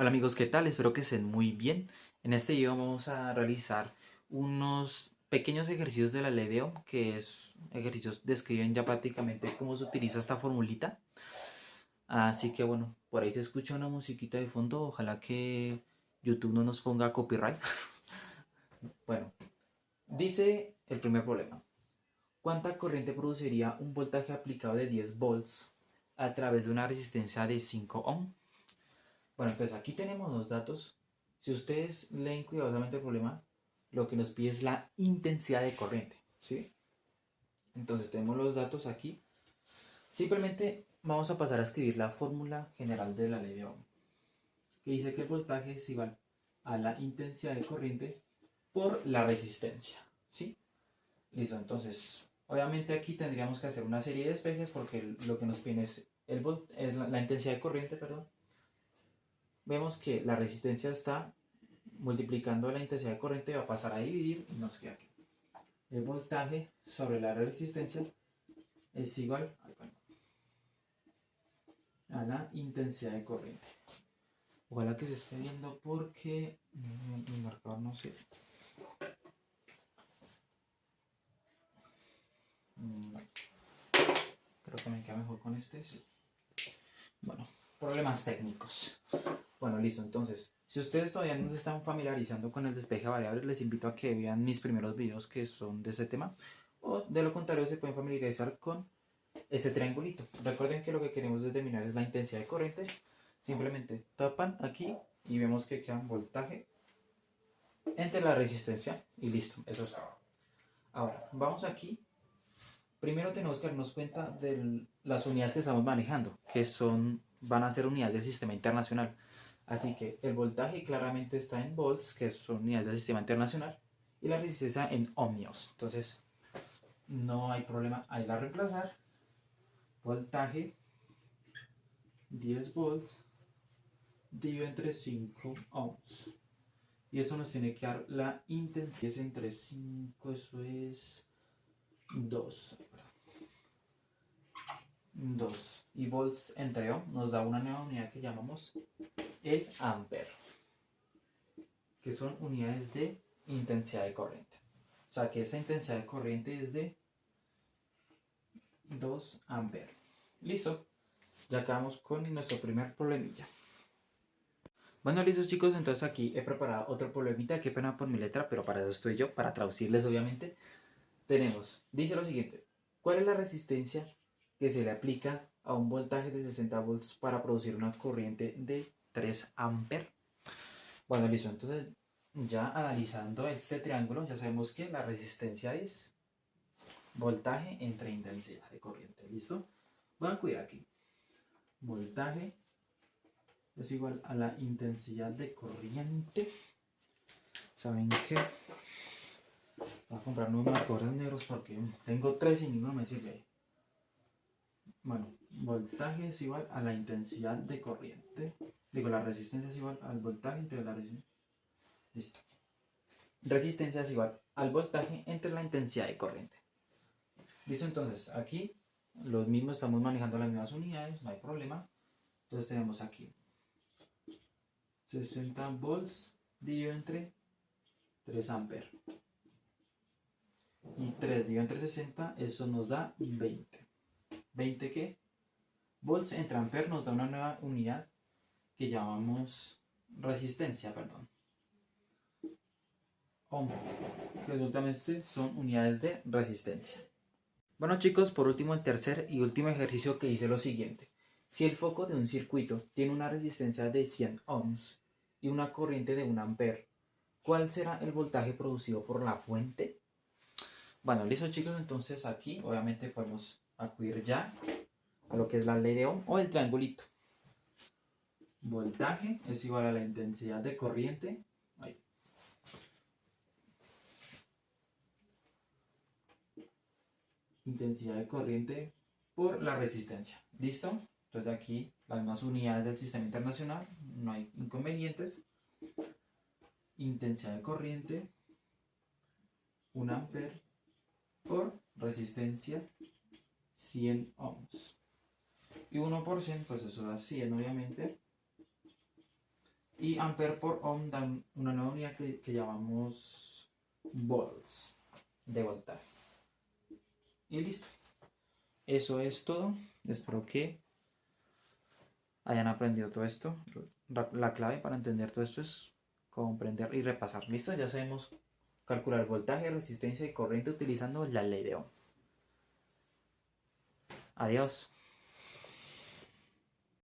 Hola amigos, ¿qué tal? Espero que estén muy bien. En este video vamos a realizar unos pequeños ejercicios de la ley de Ohm, que es ejercicios describen ya prácticamente cómo se utiliza esta formulita. Así que bueno, por ahí se escucha una musiquita de fondo, ojalá que YouTube no nos ponga copyright. Bueno, dice el primer problema. ¿Cuánta corriente produciría un voltaje aplicado de 10 volts a través de una resistencia de 5 ohm? Bueno, entonces aquí tenemos los datos. Si ustedes leen cuidadosamente el problema, lo que nos pide es la intensidad de corriente, ¿sí? Entonces tenemos los datos aquí. Simplemente vamos a pasar a escribir la fórmula general de la ley de Ohm, que dice que el voltaje es igual a la intensidad de corriente por la resistencia, ¿sí? Listo, entonces, obviamente aquí tendríamos que hacer una serie de despejes porque lo que nos pide es, es la intensidad de corriente, perdón. Vemos que la resistencia está multiplicando la intensidad de corriente, va a pasar a dividir y nos queda aquí. El voltaje sobre la resistencia es igual a la intensidad de corriente. Ojalá que se esté viendo porque mi marcador no sirve. Creo que me queda mejor con este. Sí. Bueno, problemas técnicos. Bueno, listo. Entonces, si ustedes todavía no se están familiarizando con el despeje de variables, les invito a que vean mis primeros videos que son de ese tema. O de lo contrario, se pueden familiarizar con ese triangulito. Recuerden que lo que queremos determinar es la intensidad de corriente. Simplemente tapan aquí y vemos que queda un voltaje entre la resistencia y listo, eso es todo. Ahora, vamos aquí. Primero tenemos que darnos cuenta de las unidades que estamos manejando, que van a ser unidades del sistema internacional. Así que el voltaje claramente está en volts, que son unidades del sistema internacional, y la resistencia en ohmios. Entonces, no hay problema, ahí la reemplazar. Voltaje 10 volts dividido entre 5 ohms. Y eso nos tiene que dar la intensidad. Es entre 5, eso es 2. 2. Y volts entre ohm nos da una nueva unidad que llamamos el ampere, que son unidades de intensidad de corriente. O sea que esta intensidad de corriente es de 2 amperes. Listo. Ya acabamos con nuestro primer problemilla. Bueno, listo chicos, entonces aquí he preparado otro problemita, qué pena por mi letra, pero para eso estoy yo, para traducirles obviamente. Dice lo siguiente, ¿cuál es la resistencia que se le aplica a un voltaje de 60 volts para producir una corriente de 3 amperes? Bueno, listo, entonces ya analizando este triángulo, ya sabemos que la resistencia es voltaje entre intensidad de corriente, ¿listo? Voy a cuidar aquí. Voltaje es igual a la intensidad de corriente. ¿Saben qué? Voy a comprar nuevos marcadores negros porque tengo tres y ninguno me sirve. Bueno, voltaje es igual a la intensidad de corriente. Digo, la resistencia es igual al voltaje entre la resistencia. Listo. Resistencia es igual al voltaje entre la intensidad de corriente. Listo, entonces aquí los mismos estamos manejando las mismas unidades, no hay problema. Entonces tenemos aquí 60 volts dividido entre 3 amperes. Y 3 dividido entre 60, eso nos da 20. ¿20 qué? Volts entre amperes nos da una nueva unidad que llamamos resistencia, perdón. Ohm, que resultamente son unidades de resistencia. Bueno chicos, por último el tercer y último ejercicio que dice lo siguiente. Si el foco de un circuito tiene una resistencia de 100 ohms y una corriente de 1 ampere, ¿cuál será el voltaje producido por la fuente? Bueno, listo chicos, entonces aquí obviamente podemos acudir ya a lo que es la ley de Ohm o el triangulito. Voltaje es igual a la intensidad de corriente. Ahí. Intensidad de corriente por la resistencia. ¿Listo? Entonces aquí las más unidades del sistema internacional, no hay inconvenientes. Intensidad de corriente, 1 ampere por resistencia 100 ohms. Y 1%, pues eso da 100 obviamente. Y ampere por ohm dan una nueva unidad que llamamos volts de voltaje. Y listo. Eso es todo. Espero que hayan aprendido todo esto. La clave para entender todo esto es comprender y repasar. Listo, ya sabemos calcular voltaje, resistencia y corriente utilizando la ley de Ohm. Adiós.